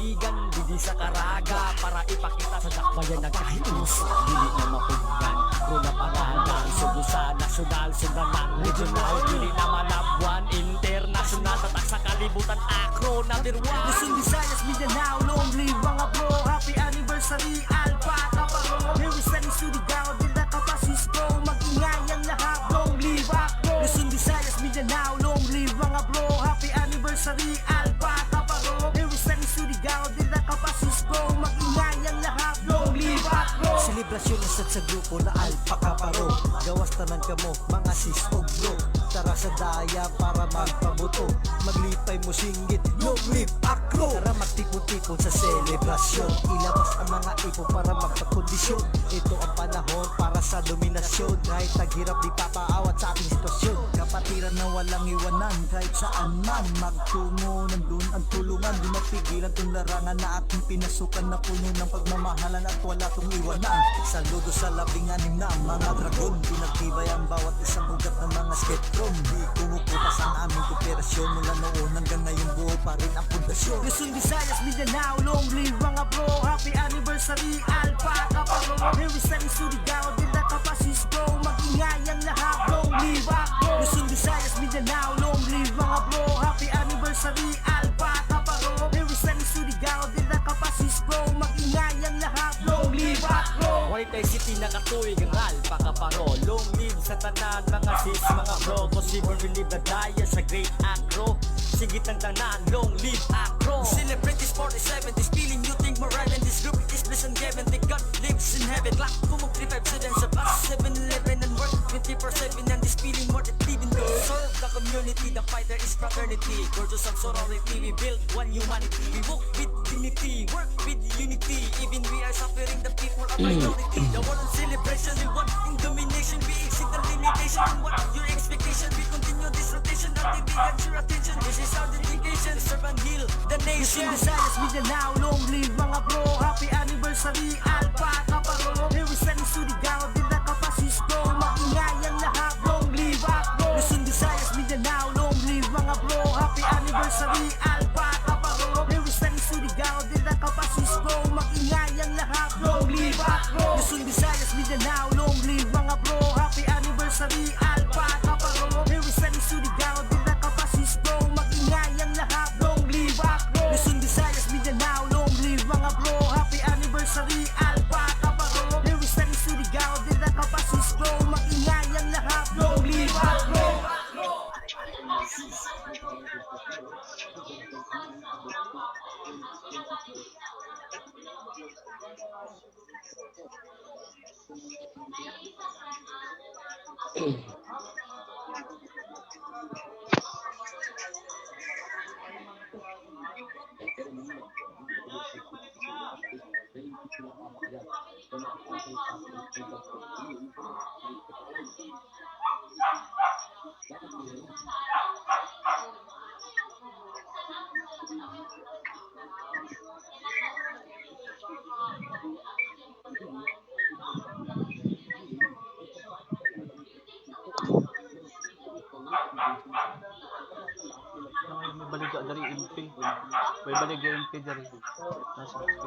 kaibigan, hindi sa karaga, para ipakita sa dakbayan ng kahit uso. Dili na mapungan, kung na pangalan, sugo sa nasyonal, sundanan, regional, dili na malabwan, international, tatak sa kalibutan, akro, number 1. Luzon, Visayas, Mindanao, long live mga bro. Happy anniversary, Alpha Kaparo. Here is Sunny Surigao, Dila Kapasisco. Mag-ingay ang lahat, long live ako. Luzon, Visayas, Mindanao, long live mga bro. Happy anniversary, Alpha Kaparo. Here is Sunny Surigao, Dila Kapasisco. Mag-ingay ang lahat, long live ako. Selebrasyon isat sa grupo na Alpha Kaparo. Gawas tanan kamo, mga sis o bro. Tara sa daya para magpabuto. Maglipay mo singgit, long live akro. Tara magtipon-tipon sa selebrasyon. Ilabas ang mga ipon para magpakondisyon. Ito ang panahon para sa dominasyon. Kahit naghirap di papaawat sa ating sitwasyon. Kapatiran na walang iwanan kahit saan man. Magtungo nandun ang tulungan. Di mapigilan tong larangan na ating pinasukan na puno ng pagmamahalan at wala tong iwanan. Saludo sa labing-anim na mga dragon. Pinagtibay ang bawat isang ugat ng mga sketron. Di kumukupas ang aming kooperasyon. Mula noon hanggang ngayon buo pa rin ang pundasyon. Luzon, Visayas, Mindanao, long live mga bro. Happy anniversary, Alpha Kaparo. Here is Sunny Surigao, Dila Kapasisco. Mag-ingay ang lahat, long live ako. Luzon, Visayas, Mindanao, long live mga bro. Happy anniversary, Alpha Kaparo. Here is Sunny Surigao, Dila Kapasisco. Mag-ingay ang lahat, long live ako. White City nakatuig ang Alpha Kaparo. Long live sa tanan, mga sis, mga bro. Kasi we believe na daya sa great acro. Sigit ang tanan, long live acro. Celebrate this 47, this feeling you think more right. And this group is blessed and given, that God lives in heaven. Clock, kumog 357 sa bus, 7-11 and work 24/7. And this feeling more than living good. Serve the community, the fighter is fraternity. Gorgeous of sorority, we build one humanity. We walk with dignity, work with unity. Even we are suffering, the people are minority. The world celebration, we want in domination. We exceed the limitation, and what your expectation? We continue this rotation until we get your attention. This is our dedication, serve and heal the Luzon, nation. Visayas, Mindanao, long live mga bro. Happy anniversary, Alpha Kaparo. Here is Sunny Surigao, Dila Kapasisco. Mag-ingay ang lahat, long live ako. Luzon, Visayas, Mindanao, long live mga bro. Happy anniversary, Alpha Kaparo. Here is Sunny Surigao, Dila Kapasisco. Mag-ingay ang lahat, long live ako. Luzon, Visayas, Mindanao, long live mga bro. Happy anniversary, Alpha Kaparo. Here is Sunny Surigao, Dila Kapasisco. Mag-ingay ang lahat, long live ako. Luzon, Visayas, Mindanao, long live mga bro. Happy anniversary, Alpha Kaparo. Here is Sunny Surigao, Dila Kapasisco. Mag-ingay ang lahat, long live ako. May balik dari MP. May balik dari MP dari. Nasa MP.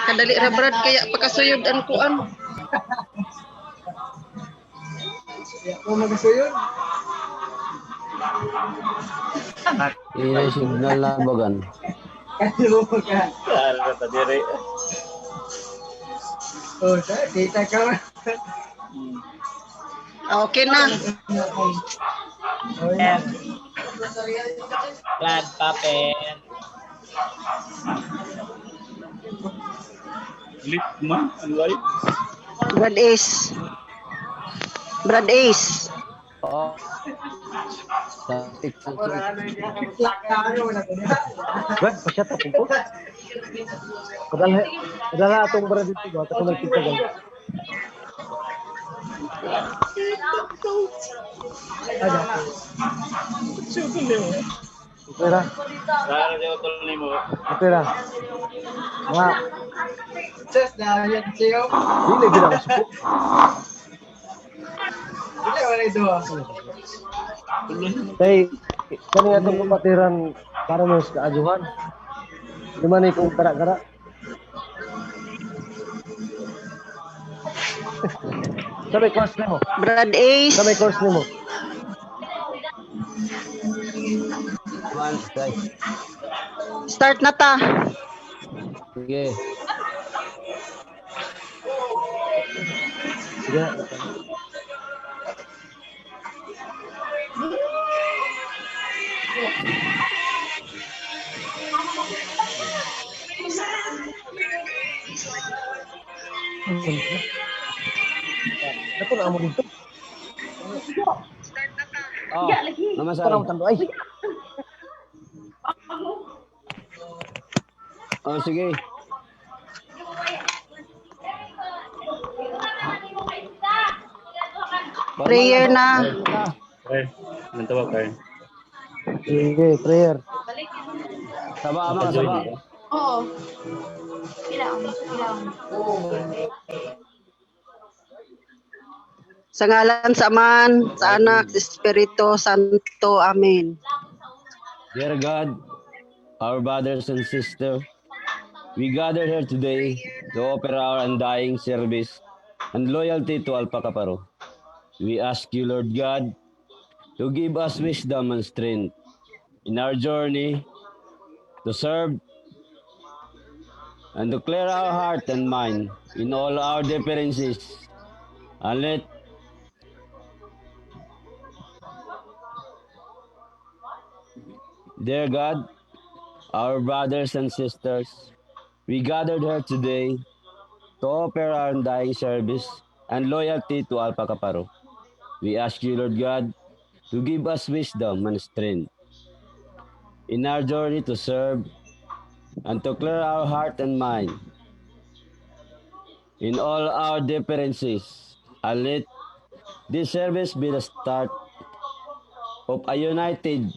Kadali ra brad kaya pakasuyod ang kuan. Kung magasuyod? Iya signal na bagan. Kalo ka. Ano ta dire? Oh, kita ka. Okay na. Oh, yan. Glad papel. Lit man, ano ay? Brad Ace. Brad Ace. Oo. Sa TikTok. Brad, pasyat ako po. Padala atong brad dito. Ito ko magkita gan. Pera. Pera. Mga, Sus, dahil yan siyo. dili gina ka suko. Hindi, wala ito ah. Kay, kani atong kapatiran para mo sa kaajuhan. Di man ikong kara-kara. Sabi course nimo. Brad Ace. Sabi course nimo. Man, guys. Start na ta. Sige. Sige. Dato na mo dito. Oh, namasari. Parang tando ay. Oh, sige. Prayer na. Sige, prayer. Saba, ama, saba. Sa ngalan sa Aman, sa Anak, sa Espiritu Santo. Amen. Dear God, our brothers and sisters, we gather here today to offer our undying service and loyalty to Alpha Kaparo. We ask you, Lord God, to give us wisdom and strength in our journey to serve and to clear our heart and mind in all our differences. And let Dear God, our brothers and sisters, we gathered here today to offer our undying service and loyalty to Alpha Kaparo. We ask you, Lord God, to give us wisdom and strength in our journey to serve and to clear our heart and mind in all our differences. And let this service be the start of a united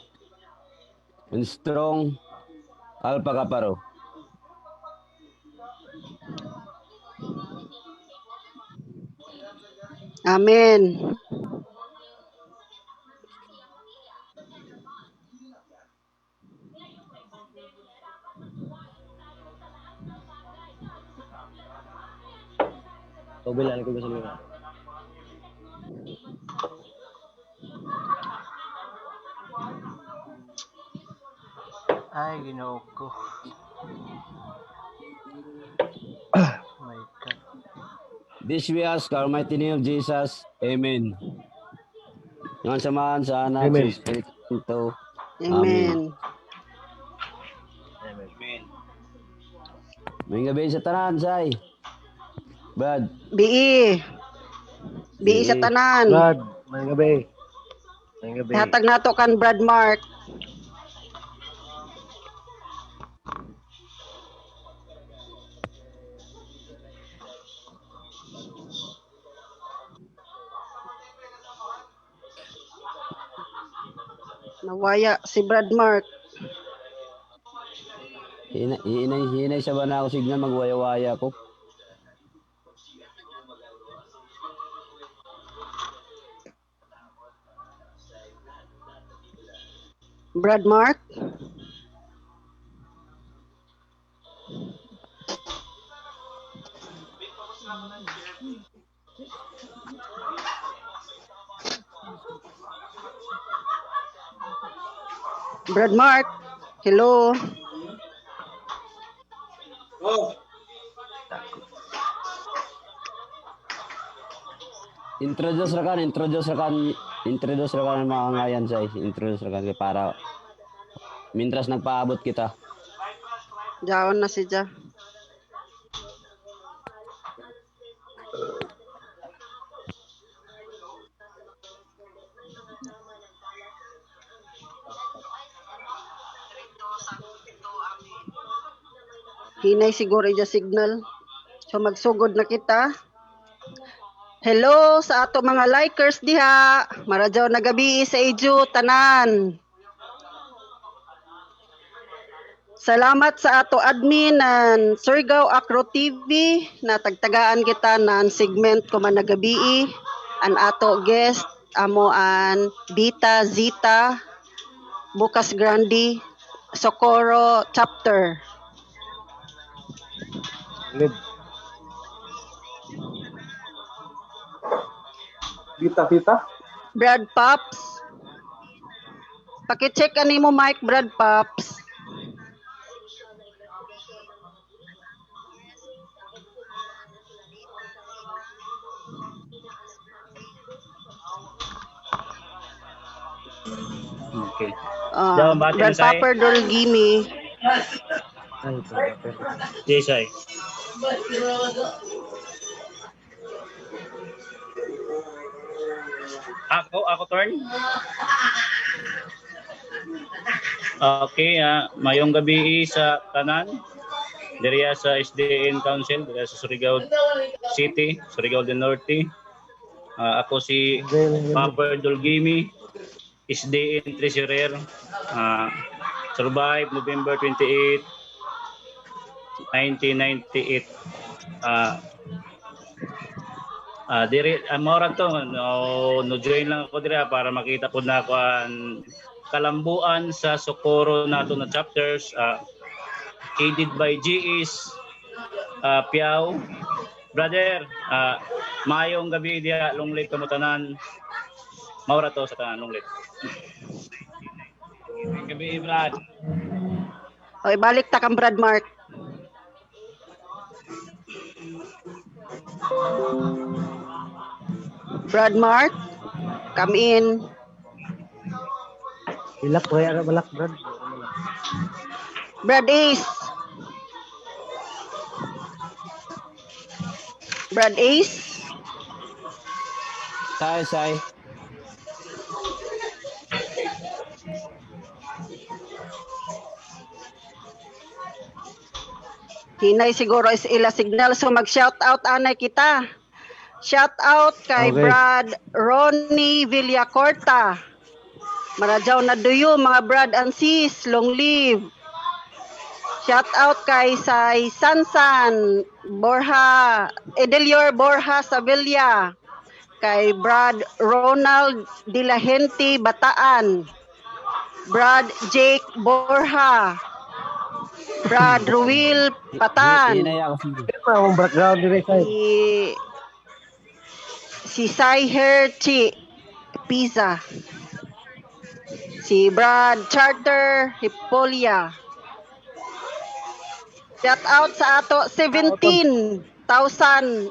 and strong Alpha Kaparo. Amen. Bilang ko sa mga. Ay, ginoo ko. My God. This we ask, our mighty name of Jesus. Amen. Yung samahan sa anak, Amen. sa Espiritu Santo. Amen. May gabi sa tanan, Say. Brad, Bii. Bii sa tanan. Brad, may gabi. May gabi. Hatag nato kan Brad Mark. Nawaya si Brad Mark. hinay sa ba na ako signal, magwaya-waya ko. Brad Mark. Brad Mark. Hello. Introduce ra kan mga ngayan, Say. Introduce ra kan para mintras nagpaabot kita. Jaon na si Ja. Hinay siguro ija signal. So magsugod na kita. Hello sa ato mga likers diha. Maradyaw na gabi sa ijo tanan. Salamat sa ato admin ng Surigao Acro TV na tagtagaan kita ng segment ko man nagabi. An ato guest amo an Bita Zita Bukas Grande Socorro chapter. Pita. Brad Pops. Paki-check ani mo mic Brad Pops. Okay. Brad Popper Dolgini. Yes, ay. Ako turn. Okay, mayong gabi sa tanan. Diriya sa SDN Council, diriya sa Surigao City, Surigao del Norte. Ako si Papa Dolgimi, SDN Treasurer. Survive November 28, 1998. Diri amora to no join lang ako diri para makita pud na ako ang kalambuan sa Socorro nato na chapters aided by GS Piao. Brother, mayong gabi dia longlit kamo tanan. Maura to sa tanan longlit. Gabi Brad. Okay, balik ta kang Brad Mark. Brad Mark, come in. Ilak ko ya balak Brad. Brad Ace. Brad Ace. Say. Hinay siguro is ila signal so mag-shout out anay kita. Shout out kay Okay. Brad Ronnie Villacorta. Maradyaw na duyo mga Brad and sis, long live. Shout out kay Say Sansan Borja, Edelior Borja Sevilla. Kay Brad Ronald De La Gente Bataan. Brad Jake Borja. Brad Ruil Patan. Ang background dire kay. Si Sai Herchi Pizza. Si Brad Charter Hipolia. Shout out sa ato 17,000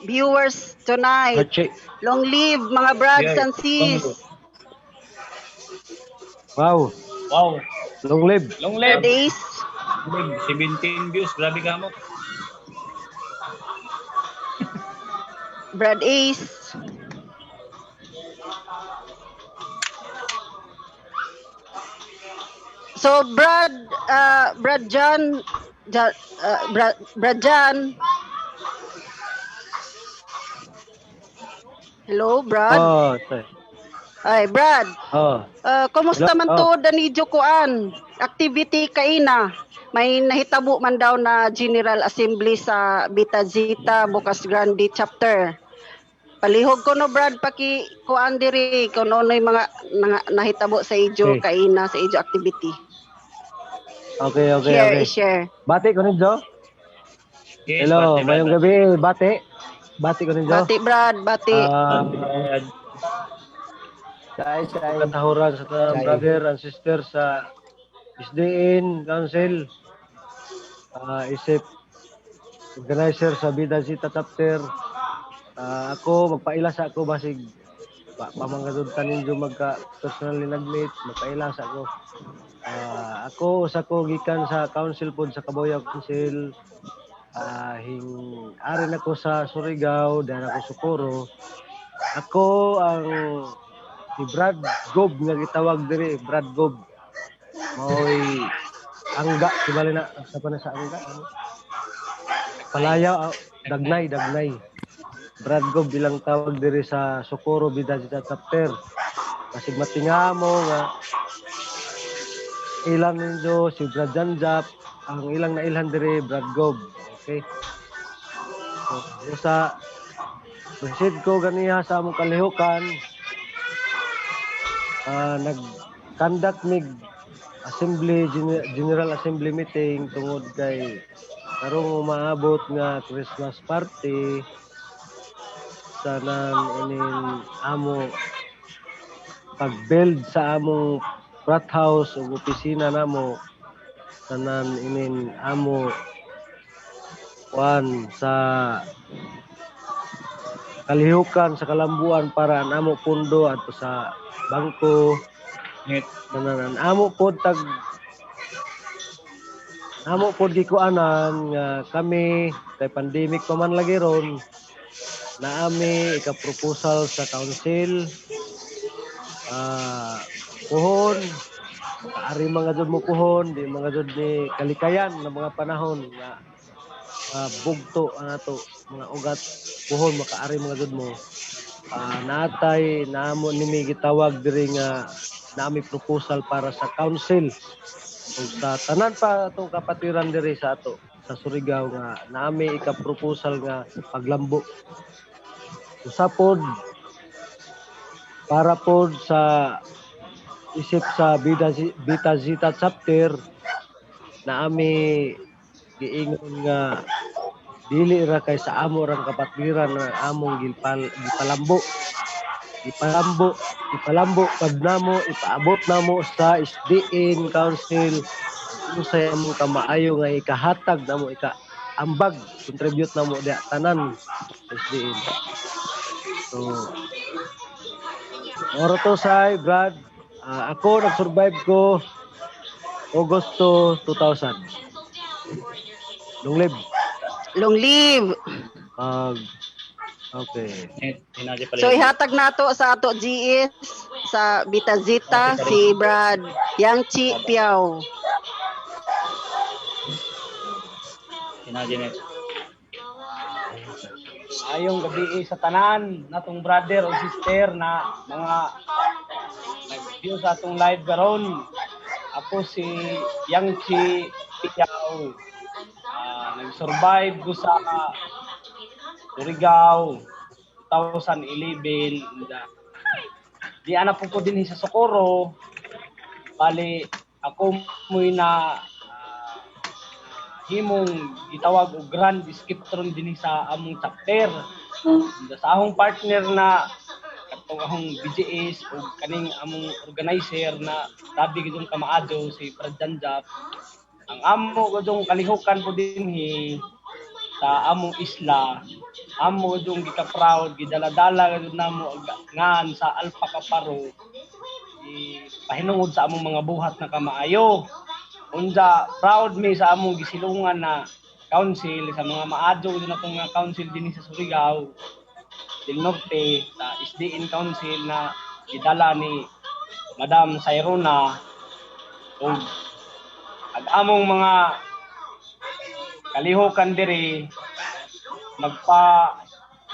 viewers tonight. Hachi. Long live mga Brads and sis. Wow. Wow, Long live. long live. Days. 17 views, grabe ka mo. Brad Ace. So Brad John, Brad John. Hello, Brad. Oh, say. Ay, Brad. Oh. Kumusta Hello? man to danidyo kuan? Activity kaina. May nahitabo man daw na General Assembly sa Bita Zita Bukas Grande chapter. Palihog ko no Brad paki kuan diri kung ano yung mga nahitabo sa ijo Okay. kaina sa ijo activity. Okay. Share. Bati ko ninyo. Yes, Hello, bati, mayong brother. gabi, bati. Bati ko ninyo. Bati Brad, bati. Say. Katahuran sa tanang brother and sister sa SDN Council. Isip organizer sa Bida Zita chapter. Ako magpaila sa ako basig pamangadud tanin jo magka personal nagmeet magpaila sa ako. Ako sa ko gikan sa council pod sa Kabuyaw Council. Arin ako sa Surigao, dahil ako Socorro. Ako ang si Brad Gob nga gitawag diri, Brad Gob. Maoy angga, sibali na sa pana sa angga. Palaya, Dagnay. Brad Gob bilang tawag diri sa Socorro Bidazita chapter. Kasi matinga mo nga ilang ninyo si Brad Janjap, ang ilang na ilhan diri Brad Gob. Okay. So, sa proceed ko ganiha sa among kalihukan, nag-conduct mig assembly, general assembly meeting tungod kay karong umaabot nga Christmas party sa nan inin amo pag-build sa among frat house o opisina namo sa nan inin amo sa kalihukan sa kalambuan para ang amo pundo at sa bangko tanan amo pod gikuanan nga kami kay pandemic pa man lagi ron na ami ika-proposal sa council puhon ari mga jud mo puhon di mga jud ni kalikayan na mga panahon nga bugto ato mga ugat puhon makaari mga jud mo natay namo nimi gitawag diri nga nami proposal para sa council ug sa tanan pa atong kapatiran diri sa ato sa Surigao nga nami ika-proposal nga paglambo usapod para pod sa isip sa Bidazita chapter na ami giingon nga dili ra kay sa amo rang kapatiran na among gipalambo pag namo ipaabot namo sa SDN council usay among kamaayo nga ikahatag namo ikaambag contribute namo diha tanan SDN. So oro to say Brad, ako nag-survive ko Agosto 2000. Long live. Okay. So ihatag nato sa ato GS sa Bidazita si Brad Yangchi Piao. Ayong gabi sa tanan natong brother o sister na mga nag-view sa atong live karon. Ako si Yangchi Piao. Nag-survive ko sa Surigao 2011. Di anak po din sa Socorro. Bali ako mo'y na himong gitawag og grand skiptron din sa among chapter. Sa akong partner na katong akong BGS o kaning among organizer na tabi gidong kamaadyo si Brad Janjap. Ang amo gudong kalihukan po dinhi sa among isla, amo gudong gika-proud gidala-dala gud namo ngan sa Alpaca Paro pahinungod sa among mga buhat na kamaayo. Unsa proud mi sa among gisilungan na council sa mga maadyo gud natong mga council dinhi sa Surigao del Norte sa SDN council na gidala ni Madam Sayrona o ang among mga kalihukan diri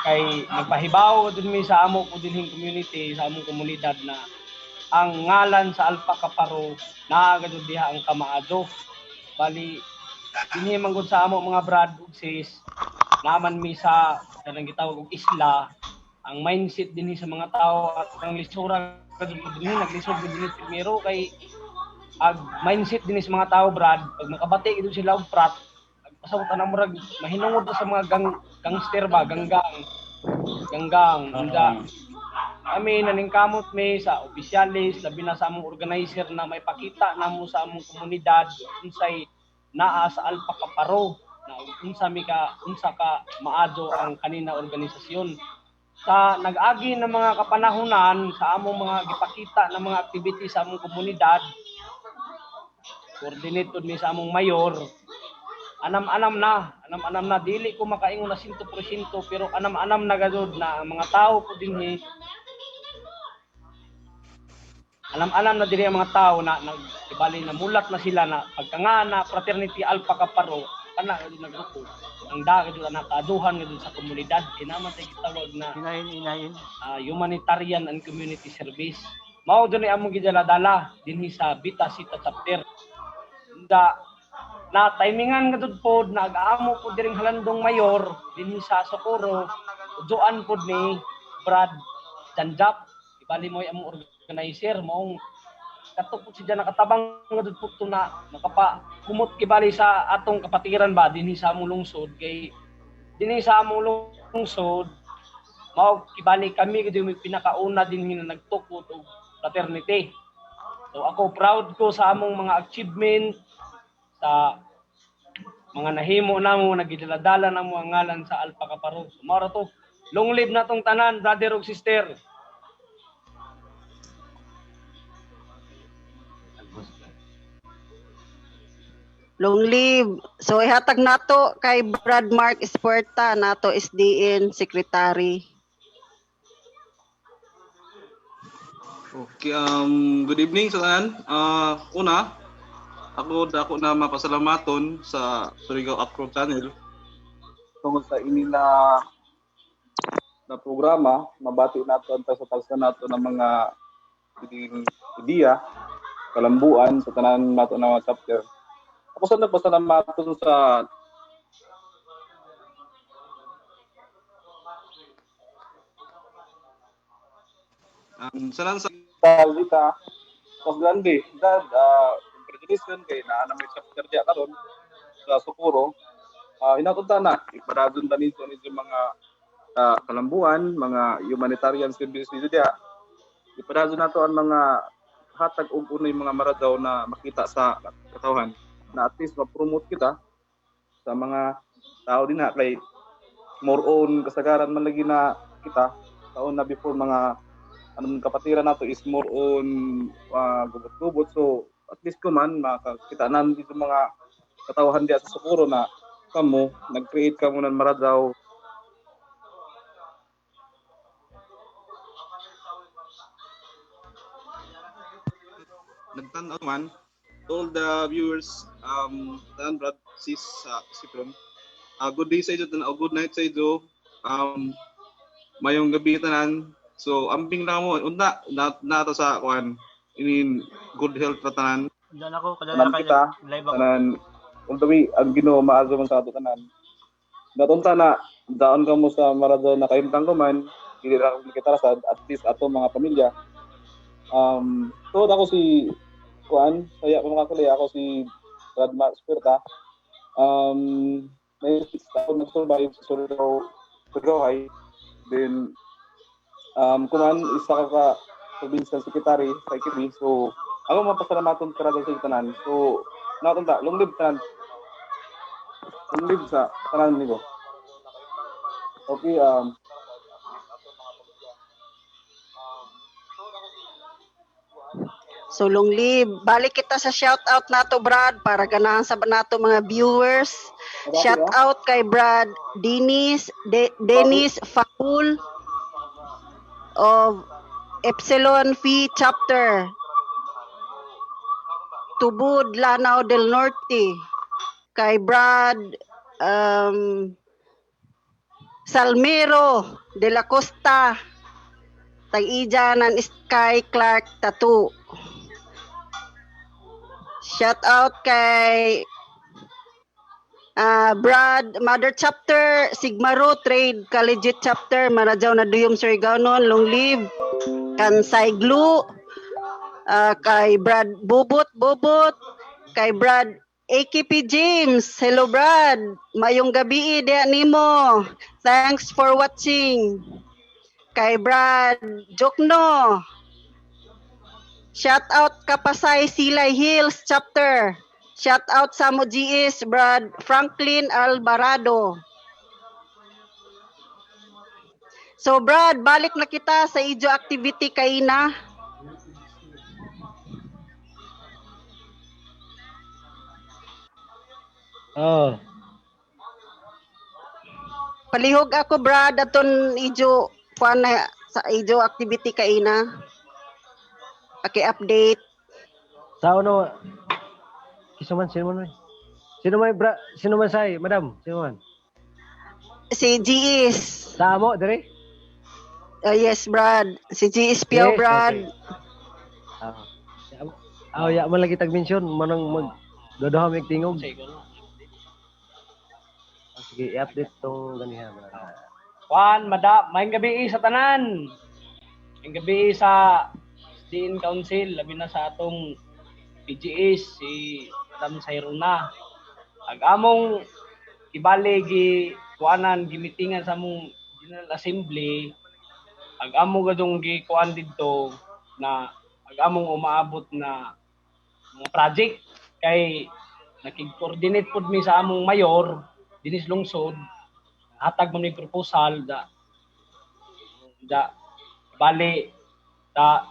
nagpahibaw dun mi sa amo po dinhing community sa among komunidad na ang ngalan sa Alpaca Paro naa gud diha ang kamaadyo. Bali dinhi man gud sa amo mga brad ug sis naman mi sa kanang gitawag og isla ang mindset dinhi sa mga tao at ang lisura dinhi naglisod dinhi primero kay ag mindset din sa mga tao brad pag makabati ito sila og prat pasawt ana murag mahinungod sa mga gangster ba ganggang ami naningkamot mi sa opisyalis labi na sa among organizer na may pakita namo sa among komunidad unsay naa sa Alpaca Paro na unsa ka maadyo ang kanina organisasyon sa nag-agi ng mga kapanahunan sa among mga gipakita ng mga activity sa among komunidad. Coordinated mi sa among mayor. Anam-anam na dili ko makaingon na 100% pero anam-anam na gud na ang mga tao po dinhi. Anam-anam na diri ang mga tao na nagibali na mulat na sila na pagkanga na fraternity Alpaca Paro kana gud naggrupo. ang dagad yung nakaaduhan nga dun sa komunidad. Kinaman tayo gitawag na humanitarian and community service. Mao doon ay among gidala-dala dinhi sa Bita Sita chapter. Na timingan nga dud pod nag-aamo pod diring halandong mayor dinhi sa Socorro. Uduan pod ni Brad Janjap. Ibali mo among organizer maong katupod siya nakatabang nga dud pod na nakapakumot kibali sa atong kapatiran ba dinhi sa among lungsod kay dinhi sa among lungsod mao kibali kami gid yung pinakauna dinhi na nagtukod og fraternity. So ako proud ko sa among mga achievement sa mga nahimo namo nagidala-dala namo ang ngalan sa Alpha Kaparo. So mao ra to. Long live na tong tanan, brother ug sister. Long live. So ihatag nato kay Brad Mark Espuerta nato SDN Secretary. Okay, good evening sa tanan. Una, ako na mapasalamaton sa Surigao Acro Channel tungkol sa ini na programa. Mabati nato ang sa talsa nato ng mga ideya, kalambuan sa tanan nato na mga chapter. Ako sa nagpasalamaton sa sanan sa Vita Mas Grande dad congratulations kay naa na may chapter diya karon sa Socorro. Hinatunta na iparadon ta nito mga kalambuan, mga humanitarian service dito diya. Iparadon nato ang mga hatag og unay mga maradaw na makita sa katawhan na at least ma-promote kita sa mga tao din na kay more on kasagaran man lagi na kita taon na before mga anong kapatiran nato is more on gubot-gubot. So at least ko man makakita nan dito mga katawhan diya sa Socorro na kamo nag-create kamo ng maradaw nagtanaw man all the viewers Dan Brad sis Sipron good day sa inyo good night sa inyo mayong gabi tanan. So ambing na mo unta nato sa kuan in good health ra tanan. Diyan ako Tanan kita tanan untawi ang Ginoo maazo man sa ato tanan. Natunta na daon ka mo sa Maradona na kayumtang ko man dili ra kita rasad at least ato mga pamilya. So ako si kuan saya mga kulay ako si Brad Mark Espuerta. May taon nag-survive sa Surigao High. Then kuman isa ka provincial secretary sa IKB. So ako mapasalamaton para sa tanan. So natunta long live tanan. Long live sa tanan nito. Okay, So long live. Balik kita sa shout out nato Brad para ganahan sa nato mga viewers. Shout out kay Brad Dennis Faul of Epsilon Phi chapter Tubud Lanao del Norte. Kay Brad Salmero de la Costa tag-ija ng Sky Clark Tattoo. Shout out kay Brad Mother Chapter Sigmaro Trade Collegiate Chapter Marajaw na Duyom Surigao non long live. Kansay Glue kay Brad Bubot kay Brad AKP James. Hello Brad, mayong gabi diya nimo. Thanks for watching. Kay Brad Jokno. Shout out Kapasay Silay Hills chapter. Shout out sa mo GS Brad Franklin Alvarado. So Brad, balik na kita sa ijo activity kay na. Oh. Palihog ako Brad aton ijo kuan na sa ijo activity kay na. Paki-update. Sa ano? Sino man? Sino man say, madam? Sino man? si Giis. Sa amo dire? Yes, Brad. Si Giis Piao, Yes, Brad. Okay. Ya man lagi tag-mention manang mag dodoha mig tingog. Sige, i-update tong ganiha. Juan, maayong gabi sa tanan. Maayong gabi sa SDN Council, labi na sa atong PGS, si Madam Sayruna. Ag-among ibali kuanan gimitingan sa among General Assembly. Ag-amo gadong kuan didto na ag-among umaabot na mga project kay nakig-coordinate pud mi sa among mayor dinis lungsod. Hatag mo ni proposal da bali da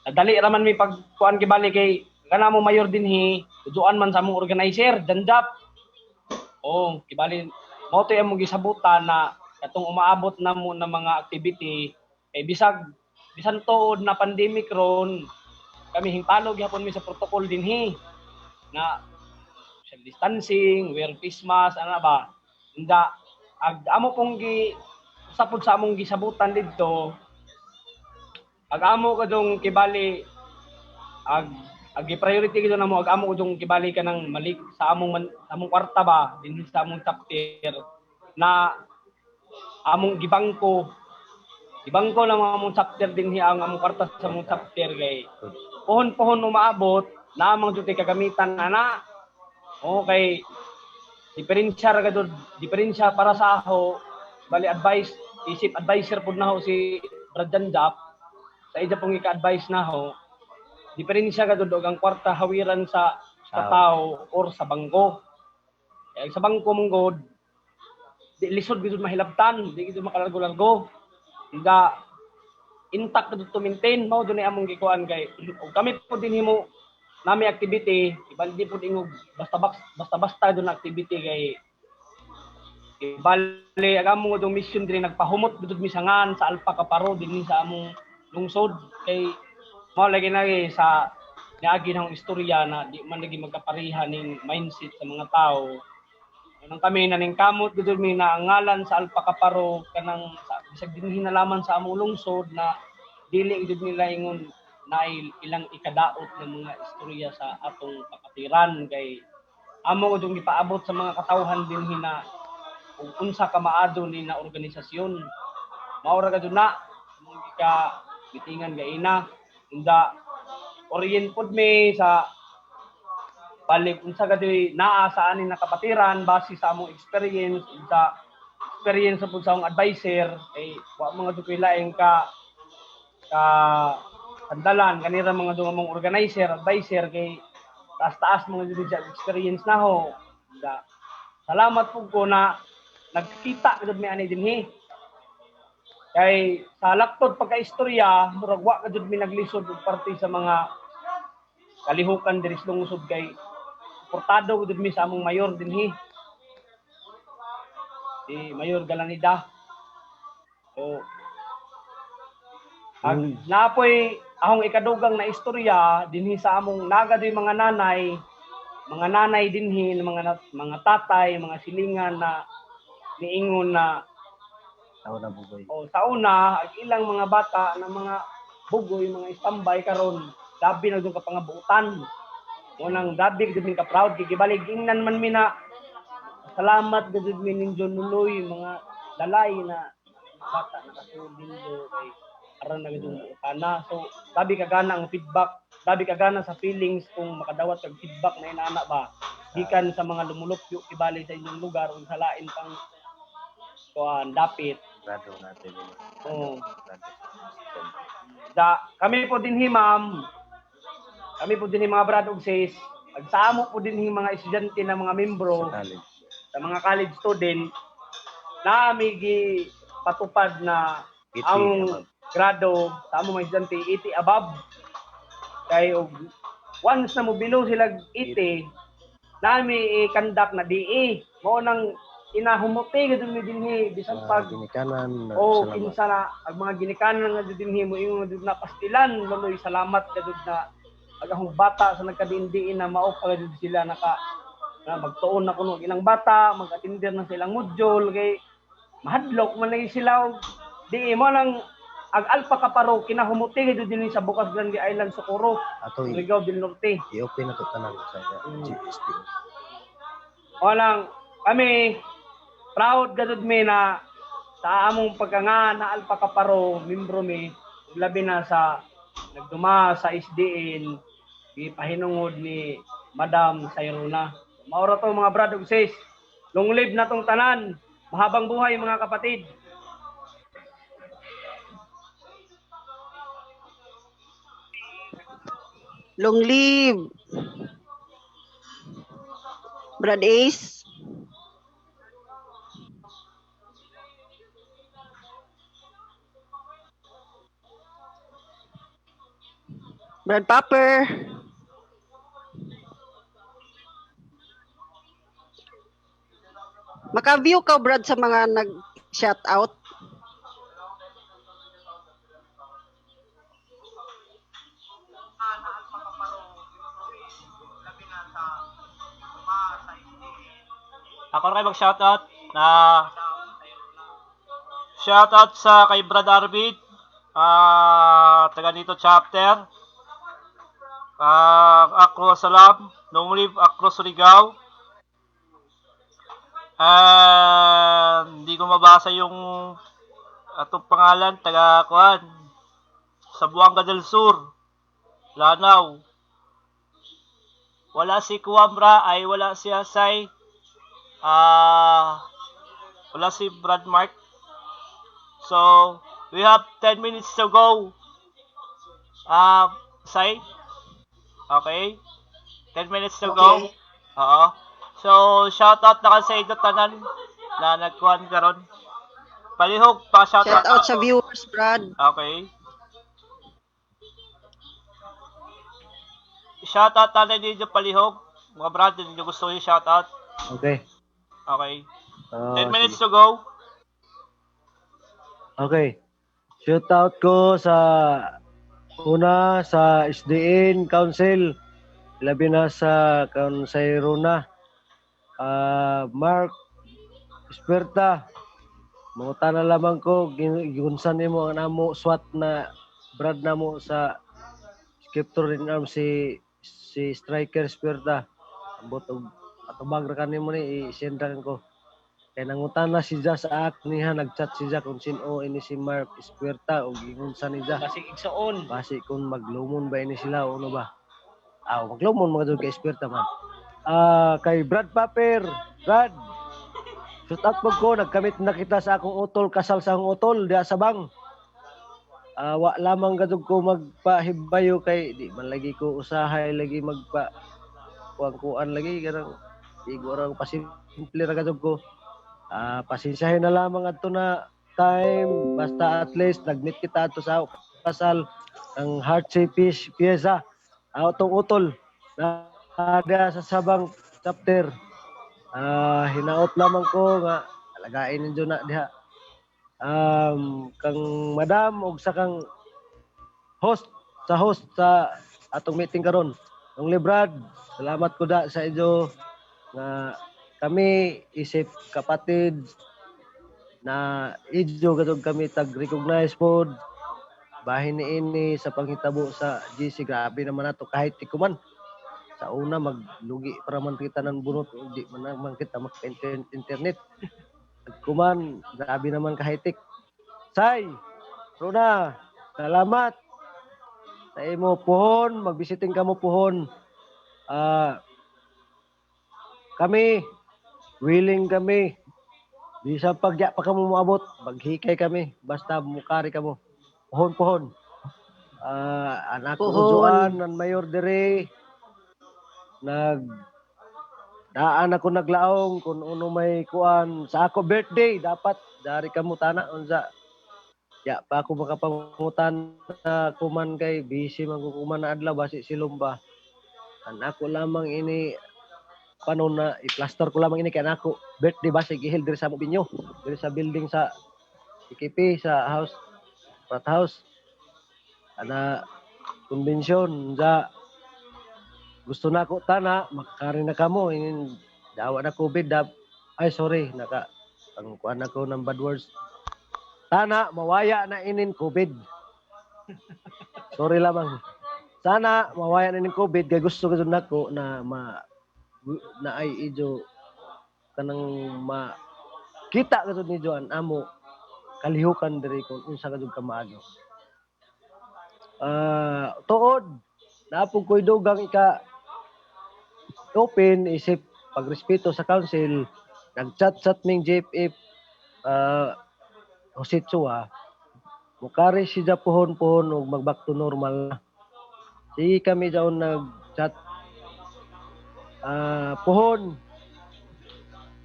dali raman mi pagkuan gibali kay kana mo mayor dinhi tuduan man sa among organizer danjap kibali mao to among gisabutan na katong umaabot na mo na mga activity kay bisan tuod na pandemic ron kami hingpalo gyapon mi sa protocol dinhi na social distancing, wear face mask, ana ba? Inda amo pong usapod sa among gisabutan didto. Ag-amo kadong kibali priority gid na mo ag-amo kadong kibali ka ng malik sa among kwarta ba dinhi sa among chapter na among gibangko lang among chapter dinhi ang among kwarta sa among chapter kay pohon umaabot na amang jud kagamitan ana. Okay. Diferensya para sa ako bali advisor pud na ho si Brad Janjap sa ija pong ika-advise na ho. Diferensya kadud og ang kwarta hawiran sa tao or sa bangko. Kaya sa bangko manggod di lisod gid mahilabtan, di gid makalargo-largo. Inga intact kadud to maintain mao dunay among gikuan kay og kami pud dinhi mo nami activity ibali pud ingog basta doon activity kay ibali agamo dong mission diri nagpahumot gud mi sangan sa Alpha Kaparo dinhi sa among lungsod kay mao lagi na sa niagi ng istorya na di man lagi magkapariha ning mindset sa mga tao. Nang kami naning kamot gud mi na ang ngalan sa Alpha Kaparo kanang bisag dinhi nalaman sa among lungsod na dili gud nila ingon na ilang ikadaot ng mga istorya sa atong pakatiran kay amo gud gipaabot sa mga katawhan dinhi na kung unsa ka maado ni na organisasyon mao ra gud na mong gika bitingan gaina unda orient pod mi sa balik unsa gud naa sa ani nakapatiran base sa among experience sa experience sa among advisor kay wa mga dukilaeng ka kandalan kanira mga dumamong organizer, advisor kay taas-taas mga judicial experience na ho. Salamat po ko na nagkita gud mi ani dinhi. Kay sa laktod pagka-istorya, murag wa gud mi naglisod og parte sa mga kalihukan diri sa lungsod kay portado gud mi sa among mayor dinhi. Si Mayor Galanida. So napoy ahong ikadugang na istorya dinhi sa among nagadoy mga nanay dinhi mga tatay, mga silingan na niingon na sa una ang ilang mga bata na mga bugoy, mga istambay karon labi na dung kapangabutan. Unang dabi gid ka proud gibalig ingnan man mi na salamat gid mi ning John Nuloy mga lalay na bata na kasudin do kay aron na gidong kana. So labi ka gana ang feedback, labi ka gana sa feelings kung makadawat kag feedback na inana ba gikan sa mga lumulupyo ibali sa inyong lugar ug sa lain pang kuan dapit Grado natin. Kami po dinhi ma'am. Kami po dinhi mga brad ug sis. Agsamo po dinhi mga estudyante na mga membro sa mga college student na amigi patupad na ang grado sa among mga estudyante 80 above. Kay once na mo below sila 80 nami i-conduct na DE. Mao nang inahumuti gud mi dinhi bisan pag ginikanan kinsa na ang mga ginikanan nga dinhi mo ingon na pastilan laloy salamat kadud na agahong bata sa nagkadiin-diin na mao pa gud sila magtuon na kuno ilang bata, mag-attender na silang module kay mahadlok man lagi sila og di mo nang ag Alpha Kaparo kinahumuti gid din sa Bocas Grande Island Socorro, Ato Surigao del Norte. i-open na to tanan sa GST. Walang kami proud gadud mi na sa among pagkanga na Alpha Kaparo, membro mi labi na sa nagduma sa SDN gipahinungod ni Madam Sayrona. Maura to mga brad ug sis. Long live na tong tanan. Mahabang buhay mga kapatid. Long live. Brad Ace. Brad Popper. Maka-view ka, Brad, sa mga nag-shout out. Ako na kayo mag-shoutout na shoutout sa kay Brad Arvid, taga dito chapter, Akro Salam, Long Live Akro Surigao. Hindi ko mabasa yung atong pangalan, taga Kuan, sa Buanga del Sur, Lanao. Wala si Kuwambra, ay wala si Asay. Wala si Brad Mark. So, we have 10 minutes to go. Say? Okay? 10 minutes to go. Oo. So, shoutout na kasi ito tanan na nagkuhan karon. Palihog pa shoutout. Shout out sa viewers, Brad. Okay. Shoutout tayo dito palihog. Mga brad, hindi gusto yung shoutout. Okay. Okay. 10 minutes to go. Okay. Shout out ko sa una sa SDN Council, labi na sa Sayrona, Mark Esperta. Mangutan na lamang ko, gunsan mo ang namo SWAT na Brad namo sa Skiptor in Arms si Striker Esperta. Ambot og atubag ra kanimo ni i-sendan ko. Kaya nangutan na si Jazz sa act niya, nag-chat si Jack kung sino ini si Mark Esperta o gingunsa ni Jazz. Basi igsoon. Basi kung maglumon ba ini sila o ano ba? Maglumon mga doon kay Esperta man. Kay Brad Paper, Brad, shoot out po ko, nagkamit na kita sa akong utol, kasal sa akong utol, diya sa bang. Wa lamang gadog ko magpahibayo kay, di man lagi ko usahay, lagi magpa kuan lagi, ganang, di ko orang pasimple ra gadog ko. Pasensyahin na lamang ato na time, basta at least nagmeet kita ato sa kasal ng Heart Shape Pieza. Atong utol na sa Sabang chapter. Hinaot lamang ko nga alagain ninyo na diha. Kang madam og sa kang host sa atong meeting karon. Ang Librad, salamat ko da sa inyo nga kami isip kapatid na idyo gadog kami tag-recognize pod bahin ini sa panghitabo sa GC. Grabe naman nato kahit tikuman sa una maglugi para man kita ng bunot di man kita internet kuman grabe naman kahitik. Say Rona, salamat sa imo puhon, magbisiting ka mo puhon. Kami willing kami. Bisa pagya pa kamo moabot, maghikay kami basta mukari kamo. Pohon. Anak ko Joan nan mayor dire daan ako naglaong kung uno may kuan sa ako birthday dapat dari kamo tana unsa. Ya pa ako makapangutan na kuman kay busy man ko kuman na adlaw basi silumba. Anak ko lamang ini panon na i-plaster ko lamang ini kay nako birthday ba sa gihil diri sa Mobinyo diri sa building sa IKP sa house Frat House ana convention ja gusto nako tana makakari na kamo in Dawa na COVID ay sorry, ang kuan ako ng bad words. Sana mawaya na inin COVID. Sorry lamang. Sana mawaya na inin COVID kay gusto ko nako na ay ijo kanang kita gud ni Joan amo kalihukan diri kung unsa gud ka maayo. Tuod napog ko'y dugang open isip pagrespeto sa council, nag-chat ming JFF Jose Chua, mukari siya pohon-pohon o mag-back to normal na. Sige kami daw nag-chat pohon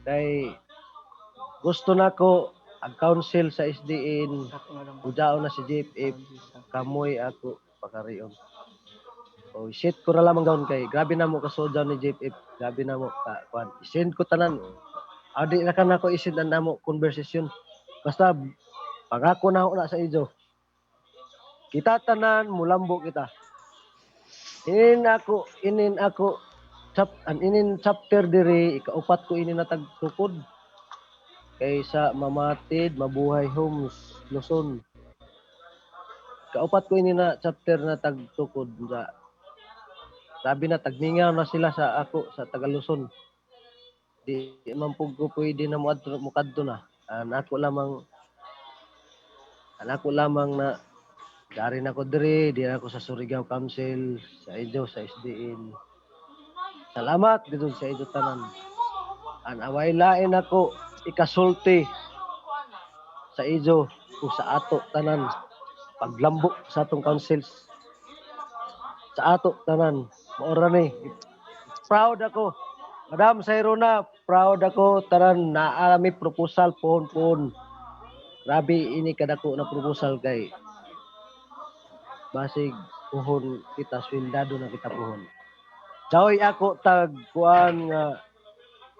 kay gusto na ko ang council sa SDN udao na si JFF kamoy ako pakariyon. Oh, shit ko na lamang gawin kay grabe na mo kasojaw ni JFF, grabe na mo kuan. Isend ko tanan. Adi na kan ako isend na mo conversation. Basta pangako na ako na sa ijo. Kita tanan mulambo kita. Inin ako chapter diri ikaupat ko ini natagtukod. Kaysa mamatid mabuhay homes Luzon. Kaupat ko ini na chapter na tagtukod sa sabi na tagningaw na sila sa ako sa Tagaluzon. Di man pug ko pwede na mukadto na. Anako lamang na dari na ko diri, di ako sa Surigao Council, sa ijo sa SDN. Salamat dito sa ijo tanan. Away lain ako ikasulti sa ijo o sa ato tanan paglambok sa atong councils. Sa ato tanan maura ni proud ako Madam Sayrona, proud ako tanan naami proposal pohon grabe ini kadako na proposal kay basig pohon kita swindado na kita pohon Joy ako tag kuan nga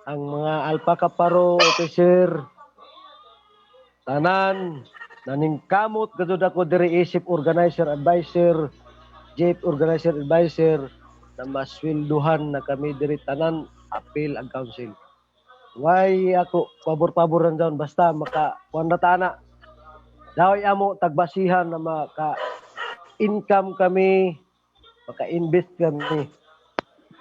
ang mga alpaka paro officer tanan naning kamot gud ako diri isip organizer advisor JF organizer advisor na maswelduhan na kami diri tanan appeal ang council. Why ako pabor-paboran daw basta maka kuandatana. Daw amo tagbasihan na maka income kami, maka invest kami.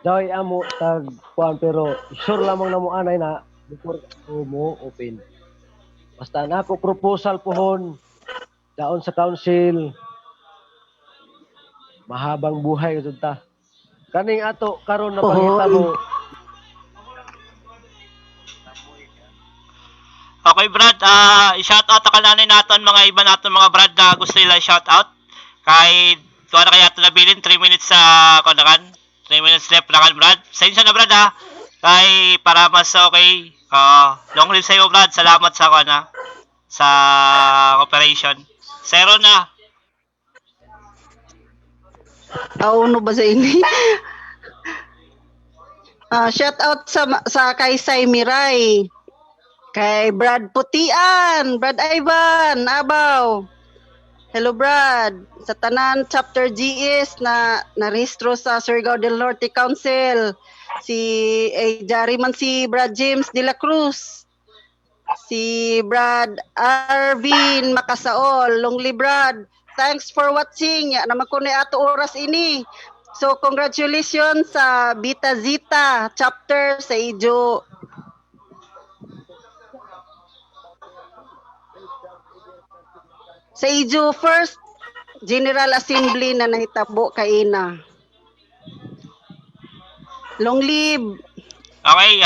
Daw amo tag kuan pero sure lamang na mo anay na before mo open. Basta na ako proposal pohon daon sa council. Mahabang buhay gud ta. Kaning ato karon na pangitabo. Okay, Brad, i-shoutout ka na natin mga iba natin mga Brad na gusto nila i-shoutout. Kahit tuwa na kaya ito nabilin, 3 minutes sa kanakan. 3 minutes left na kan, Brad. Sensya na, Brad, ha? Kay para mas okay. Long live sa'yo, Brad. Salamat sa sa operation. Zero na. Ano ba sa ini? Shout out sa kay Sai Miray. Kay Brad Putian, Brad Ivan, Abaw. Hello Brad. Sa tanan chapter GS na narehistro sa Surigao del Norte Council. Jari man si Brad James de la Cruz. Si Brad Arvin Makasaol, Longli Brad. Thanks for watching. Naman ko na ato oras ini. So congratulations sa Bita Zita chapter sa Ijo. Sa Ijo first General Assembly na nahitabo kay ina. Long live. Okay,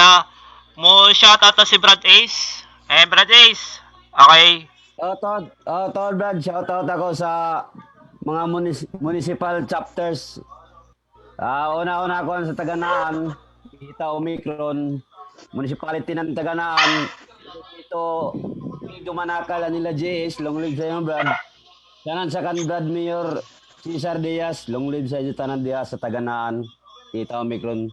mo shoutout na si Brad Ace. Brad Ace. Okay. Shoutout Brad, shoutout ako sa mga municipal chapters. Una-una ako sa Taganaan, Kita Omicron, municipality ng Taganaan. Ito, Dumanakal nila JS, long live sa iyo Brad. Tanan sa kan Brad Mayor Cesar Diaz, long live sa iyo tanan Diaz sa Taganaan, Kita Omicron.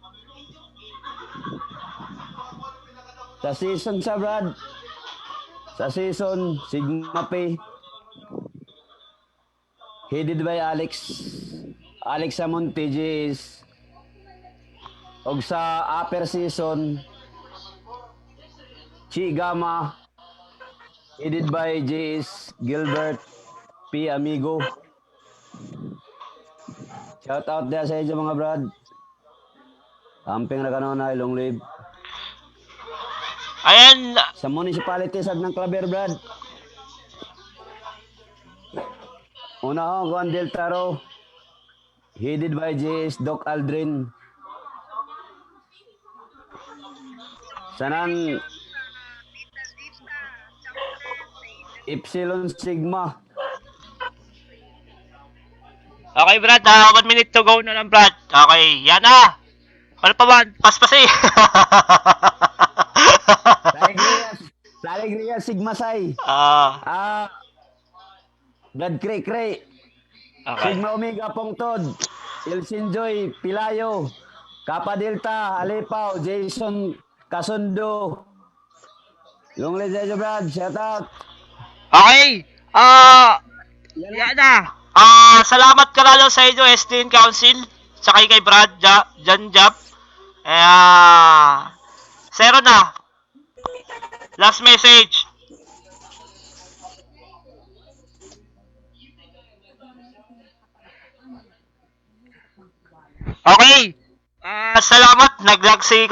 Sa season sa Brad, sa season, Sigma Pay. Headed by Alex Amonte JS. Og sa upper season, Chi Gamma, headed by J.S. Gilbert P. Amigo. Shout out there sa inyo mga brad. Amping na kanona, long live. Ayan, Sa municipality sab ng Claver brad. Una ho, Juan Del Taro, headed by J.S. Doc Aldrin. Sanan Epsilon Sigma. okay Brad, 1 minute to go na lang Brad. Okay, yan na. Ano pa ba? Paspasi. Taligriya Sigma Sai. Brad Cray Cray. Okay. Sigma Omega Pongtod. Ilsinjoy Pilayo. Kappa Delta Alipaw. Jason Kasundo. Yung Lezejo Brad, shout out. Okay. Yan na. Salamat ka na lang sa inyo, STN Council. Sa kay Brad, Jan Jap. Zero na. Last message. Okay. Salamat. Naglag si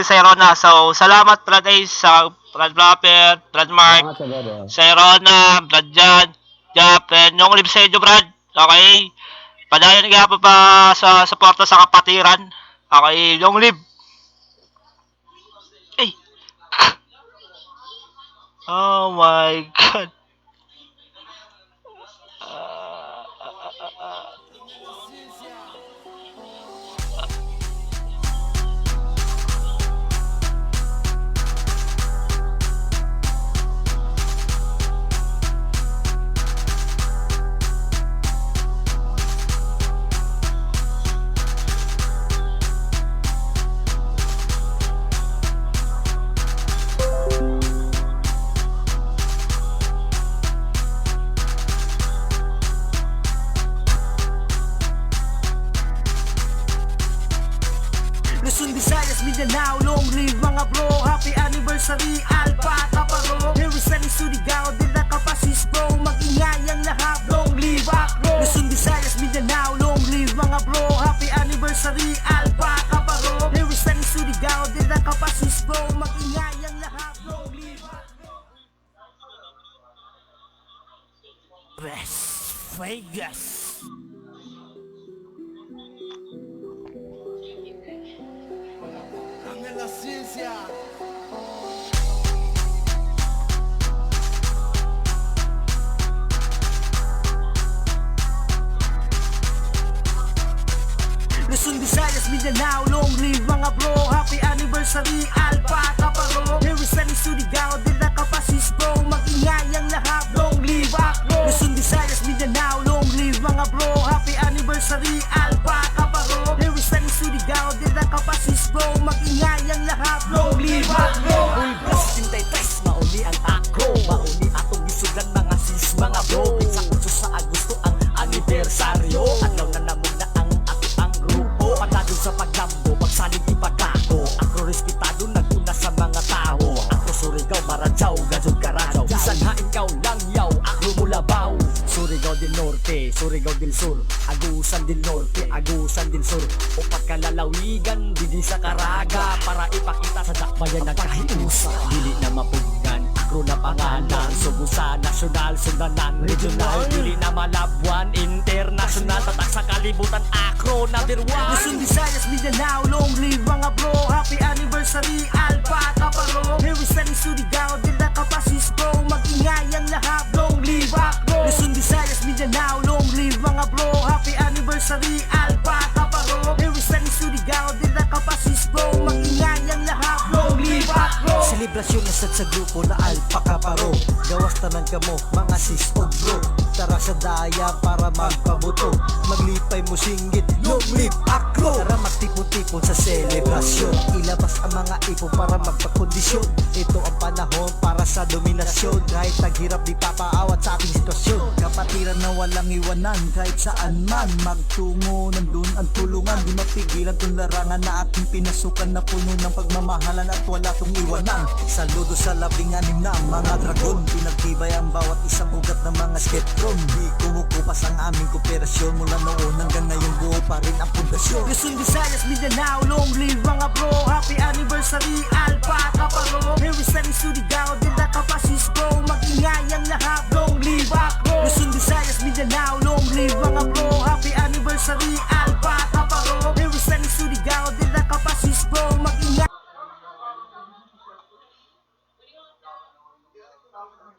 Zero na. So, salamat Brad Ace, sa Brad Rapper, Brad Mark, Zero na, Brad Jan, Jap, and yung live sa inyo Brad. Okay. Padayon nga pa sa suporta sa kapatiran. Okay, long live. Ay. Oh my God. Luzon, Visayas, Mindanao, long live mga bro. Happy anniversary, Alpha Kaparo. Here is Sunny Surigao, Dila Kapasis bro. Mag-ingay ang lahat, long live Akro. Luzon, Visayas, Mindanao, long live mga bro. Happy anniversary, Alpha Kaparo. Here is Sunny Surigao, Dila Kapasis bro. Mag-ingay ang lahat, long live Akro. Las Vegas. La ciencia. Luzon, Visayas, Mindanao, long live mga bro. Happy anniversary, Alpha Kaparo. Here is Sunny Surigao, Dila Kapasis bro. Mag-ingay ang lahat, long live Akro. Luzon, Visayas, Mindanao, long live mga bro. Happy anniversary, Alpha Kaparo. Here is Sunny Surigao, Dila Kapasis bro. Mag-ingay ang lahat, long live Akro. Uy, bro, sintay-tais, mauni ang akro. Mauni atong isugan mga sis, mga bro. Sa 8 sa Agosto ang anibersaryo. Adlaw na namog na ang ato ang grupo. Patadong sa paglambo, pagsalig ipagako. Akro respetado, naguna sa mga tao. Akro Surigao, Maradyaw, Gajod Karadyaw. Bisan hain kaw lang yaw, akro mulabaw. Surigao del Norte, Surigao del Sur, Agusan del Norte, Agusan del Sur. O pagkalalawigan, didi sa Caraga, para ipakita sa dakbayan ng kahiusa. Dili na mapugan, akro na pangalan. Subo sa nasyonal, sundanan, regional. Dili na malabwan, international. Tatak sa kalibutan, akro number 1. Luzon, Visayas, Mindanao, long live mga bro. Happy anniversary, Alpha Kaparo. Here is Sunny Surigao, Dila Kapasis bro. Mag-ingay ang lahat, long live Akro. Luzon, Visayas, Mindanao, long live mga bro. Happy anniversary, Alpha Kaparo. Here is Sunny Surigao, Dila Kapasis bro. Mag-ingay ang lahat, long live Akro. Selebrasyon na sa grupo na Alpha Kaparo. Gawas tanan kamo mga sis o bro. Tara sa daya para magpabuto. Maglipay mo singgit, long live Akro. Tara magtipon-tipon sa selebrasyon. sitwasyon. Ilabas ang mga ipon para magpakondisyon. Ito ang panahon para sa dominasyon. Kahit naghirap di papaawat sa ating sitwasyon. Kapatiran na walang iwanan kahit saan man. Magtungo nandun ang tulungan. Di mapigilan tong larangan na ating pinasukan na puno ng pagmamahalan at wala tong iwanan. Saludo sa 16 na mga dragon. Pinagtibay ang bawat isang ugat ng mga skeptron. Di kumukupas ang aming kooperasyon. Mula noon hanggang ngayon buo pa rin ang pundasyon. Luzon, Visayas, Mindanao, long live mga bro. Happy anniversary